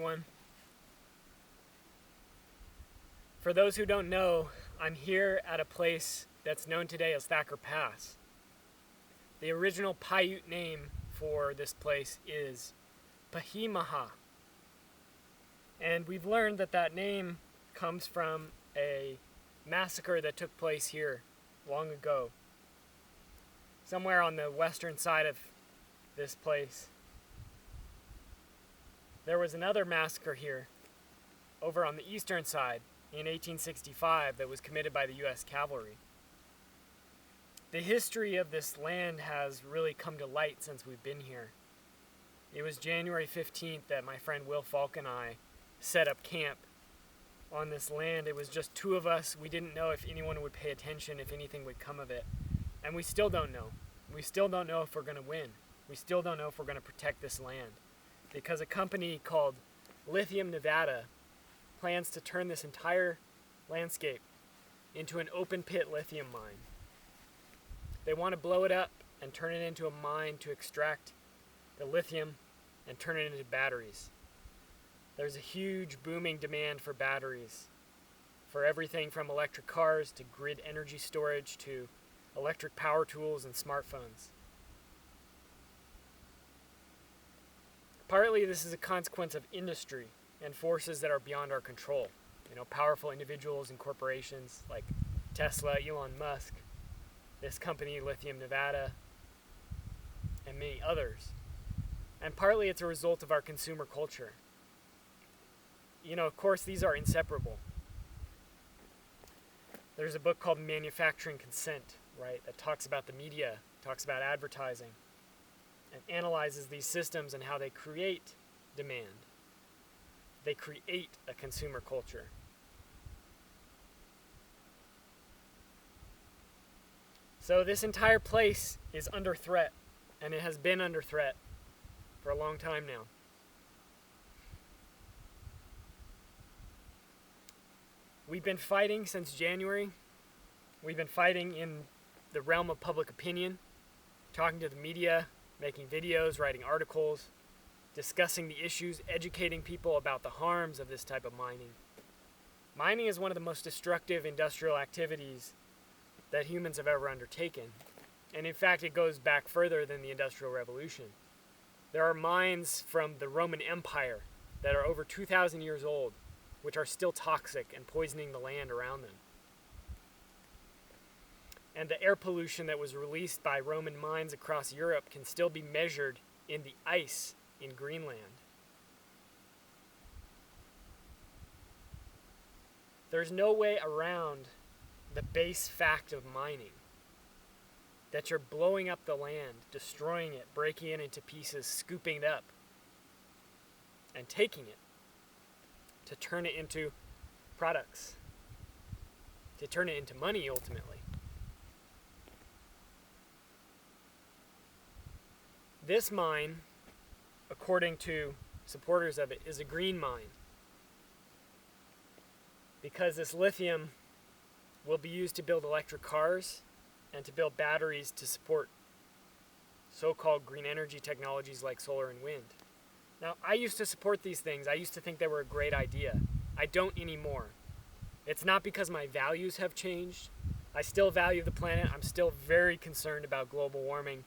everyone. For those who don't know, I'm here at a place that's known today as Thacker Pass. The original Paiute name for this place is Peehee. And we've learned that that name comes from a massacre that took place here long ago, somewhere on the western side of this place. There was another massacre here over on the eastern side in 1865 that was committed by the U.S. cavalry. The history of this land has really come to light since we've been here. It was January 15th that my friend Will Falk and I set up camp on this land. It was just two of us. We didn't know if anyone would pay attention, if anything would come of it. And we still don't know. We still don't know if we're going to win. We still don't know if we're going to protect this land. Because a company called Lithium Nevada plans to turn this entire landscape into an open pit lithium mine. They want to blow it up and turn it into a mine to extract the lithium and turn it into batteries. There's a huge booming demand for batteries, for everything from electric cars to grid energy storage to electric power tools and smartphones. Partly this is a consequence of industry and forces that are beyond our control. Powerful individuals and corporations like Tesla, Elon Musk, this company, Lithium Nevada, and many others. And partly it's a result of our consumer culture. Of course, these are inseparable. There's a book called Manufacturing Consent, right, that talks about the media, talks about advertising, and analyzes these systems and how they create demand. They create a consumer culture. So this entire place is under threat, and it has been under threat for a long time now. We've been fighting since January. We've been fighting in the realm of public opinion, talking to the media, making videos, writing articles, discussing the issues, educating people about the harms of this type of mining. Mining is one of the most destructive industrial activities that humans have ever undertaken. And in fact, it goes back further than the Industrial Revolution. There are mines from the Roman Empire that are over 2,000 years old, which are still toxic and poisoning the land around them. And the air pollution that was released by Roman mines across Europe can still be measured in the ice in Greenland. There's no way around the base fact of mining, that you're blowing up the land, destroying it, breaking it into pieces, scooping it up, and taking it to turn it into products, to turn it into money ultimately. This mine, according to supporters of it, is a green mine because this lithium will be used to build electric cars and to build batteries to support so-called green energy technologies like solar and wind. Now, I used to support these things. I used to think they were a great idea. I don't anymore. It's not because my values have changed. I still value the planet. I'm still very concerned about global warming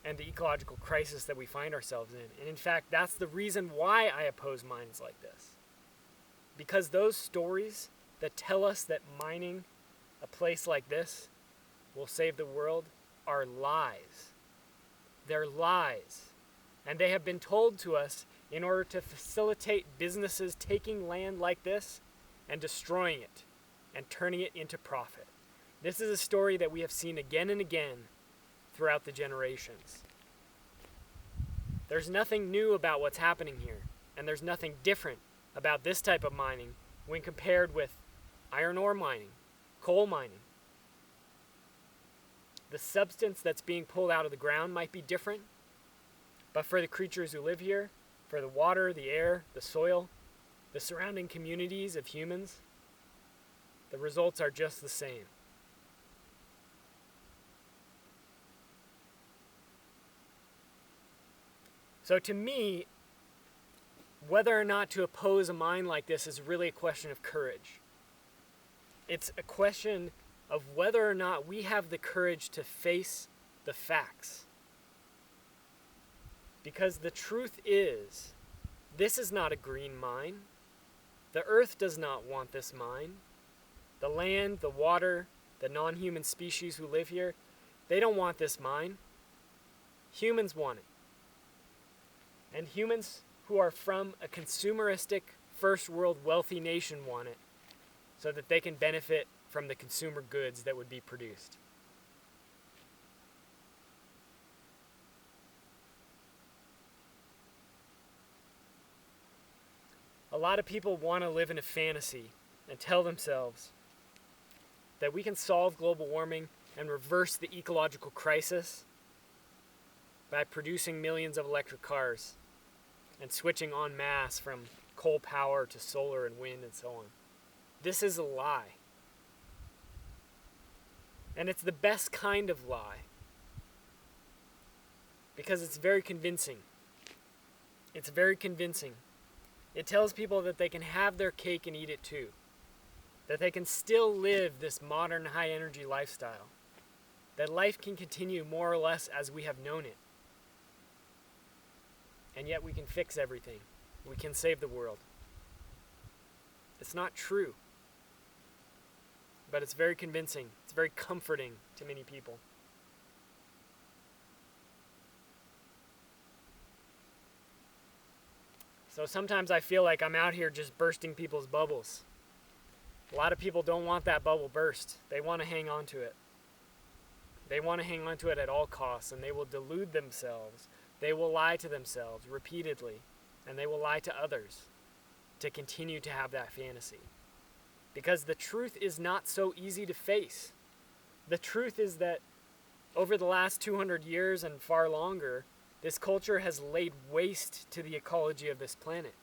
and the ecological crisis that we find ourselves in. And in fact, that's the reason why I oppose mines like this. Because those stories that tell us that mining a place like this will save the world are lies. They're lies. And they have been told to us in order to facilitate businesses taking land like this and destroying it and turning it into profit. This is a story that we have seen again and again throughout the generations. There's nothing new about what's happening here, and there's nothing different about this type of mining when compared with iron ore mining, coal mining. The substance that's being pulled out of the ground might be different, but for the creatures who live here, for the water, the air, the soil, the surrounding communities of humans, the results are just the same. So to me, whether or not to oppose a mind like this is really a question of courage. It's a question of whether or not we have the courage to face the facts. Because the truth is, this is not a green mine. The earth does not want this mine. The land, the water, the non-human species who live here, they don't want this mine. Humans want it. And humans who are from a consumeristic, first world wealthy nation want it, so that they can benefit from the consumer goods that would be produced. A lot of people want to live in a fantasy and tell themselves that we can solve global warming and reverse the ecological crisis by producing millions of electric cars and switching en masse from coal power to solar and wind and so on. This is a lie. And it's the best kind of lie, because it's very convincing. It's very convincing. It tells people that they can have their cake and eat it too. That they can still live this modern high-energy lifestyle. That life can continue more or less as we have known it. And yet we can fix everything. We can save the world. It's not true. But it's very convincing. It's very comforting to many people. So sometimes I feel like I'm out here just bursting people's bubbles. A lot of people don't want that bubble burst. They want to hang on to it. They want to hang on to it at all costs, and they will delude themselves. They will lie to themselves repeatedly, and they will lie to others to continue to have that fantasy. Because the truth is not so easy to face. The truth is that over the last 200 years and far longer, this culture has laid waste to the ecology of this planet.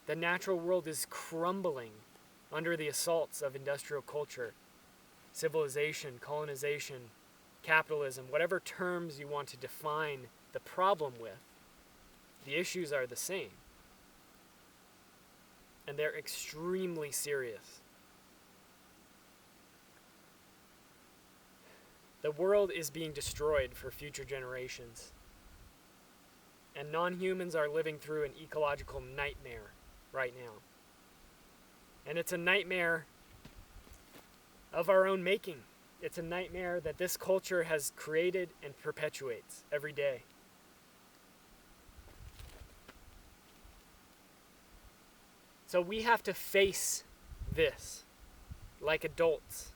The natural world is crumbling under the assaults of industrial culture, civilization, colonization, capitalism, whatever terms you want to define the problem with. The issues are the same. And they're extremely serious. The world is being destroyed for future generations. And non-humans are living through an ecological nightmare right now. And it's a nightmare of our own making. It's a nightmare that this culture has created and perpetuates every day. So we have to face this like adults,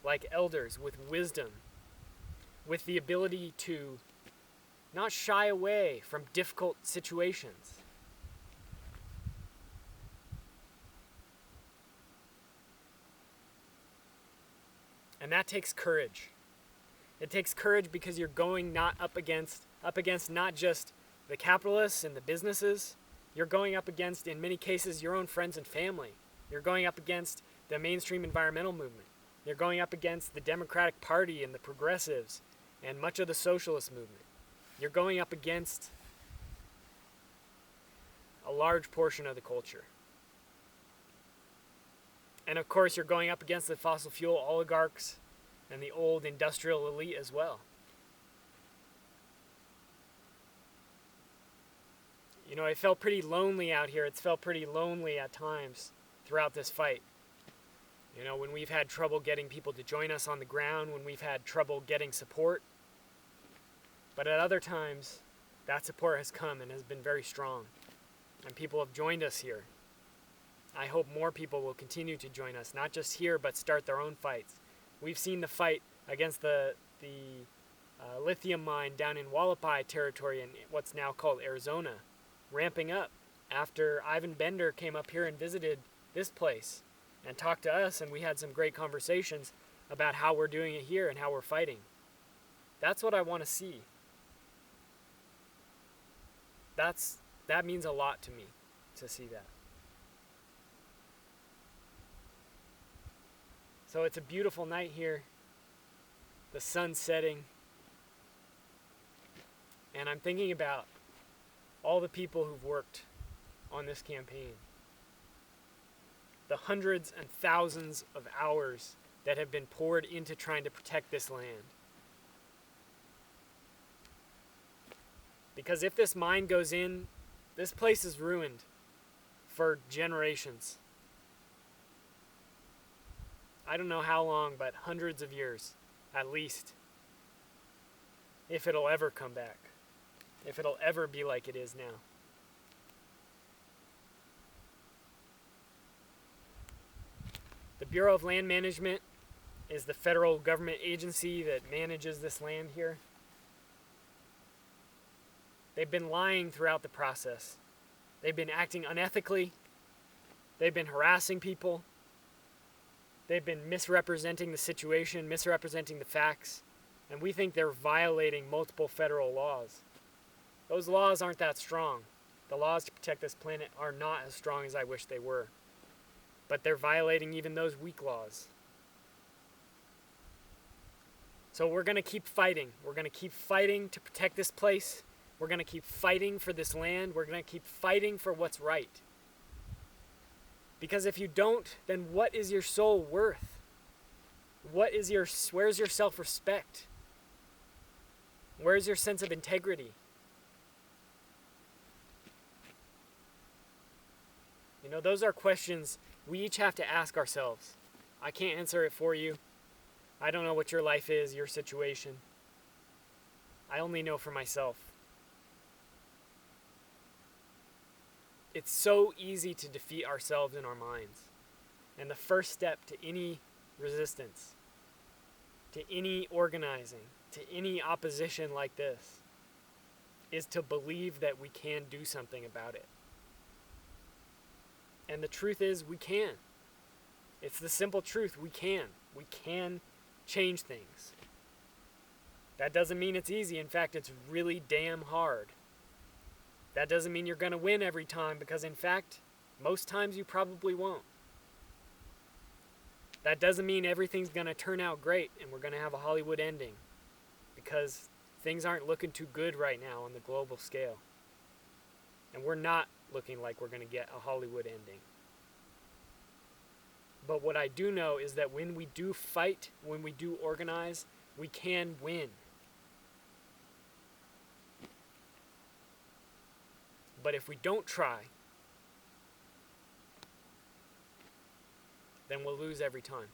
like elders with wisdom, with the ability to not shy away from difficult situations. And that takes courage. It takes courage because you're going not up against not just the capitalists and the businesses. You're going up against, in many cases, your own friends and family. You're going up against the mainstream environmental movement. You're going up against the Democratic Party and the progressives and much of the socialist movement. You're going up against a large portion of the culture. And of course, you're going up against the fossil fuel oligarchs and the old industrial elite as well. You know, it felt pretty lonely out here. It's felt pretty lonely at times throughout this fight. You know, when we've had trouble getting people to join us on the ground, when we've had trouble getting support. But at other times, that support has come and has been very strong. And people have joined us here. I hope more people will continue to join us, not just here, but start their own fights. We've seen the fight against the lithium mine down in Wallapai territory in what's now called Arizona, ramping up after Ivan Bender came up here and visited this place and talked to us, and we had some great conversations about how we're doing it here and how we're fighting. That's what I want to see. That means a lot to me, to see that. So it's a beautiful night here. The sun's setting. And I'm thinking about all the people who've worked on this campaign. The hundreds and thousands of hours that have been poured into trying to protect this land. Because if this mine goes in, this place is ruined for generations. I don't know how long, but hundreds of years, at least. If it'll ever come back. If it'll ever be like it is now. The Bureau of Land Management is the federal government agency that manages this land here. They've been lying throughout the process. They've been acting unethically. They've been harassing people. They've been misrepresenting the situation, misrepresenting the facts, and we think they're violating multiple federal laws. Those laws aren't that strong. The laws to protect this planet are not as strong as I wish they were. But they're violating even those weak laws. So we're going to keep fighting. We're going to keep fighting to protect this place. We're going to keep fighting for this land. We're going to keep fighting for what's right. Because if you don't, then what is your soul worth? Where's your self-respect? Where's your sense of integrity? You know, those are questions we each have to ask ourselves. I can't answer it for you. I don't know what your life is, your situation. I only know for myself. It's so easy to defeat ourselves in our minds. And the first step to any resistance, to any organizing, to any opposition like this, is to believe that we can do something about it. And the truth is, we can. It's the simple truth. We can. We can change things. That doesn't mean it's easy. In fact, it's really damn hard. That doesn't mean you're going to win every time, because in fact, most times you probably won't. That doesn't mean everything's going to turn out great and we're going to have a Hollywood ending, because things aren't looking too good right now on the global scale. And we're not looking like we're going to get a Hollywood ending. But what I do know is that when we do fight, when we do organize, we can win. But if we don't try, then we'll lose every time.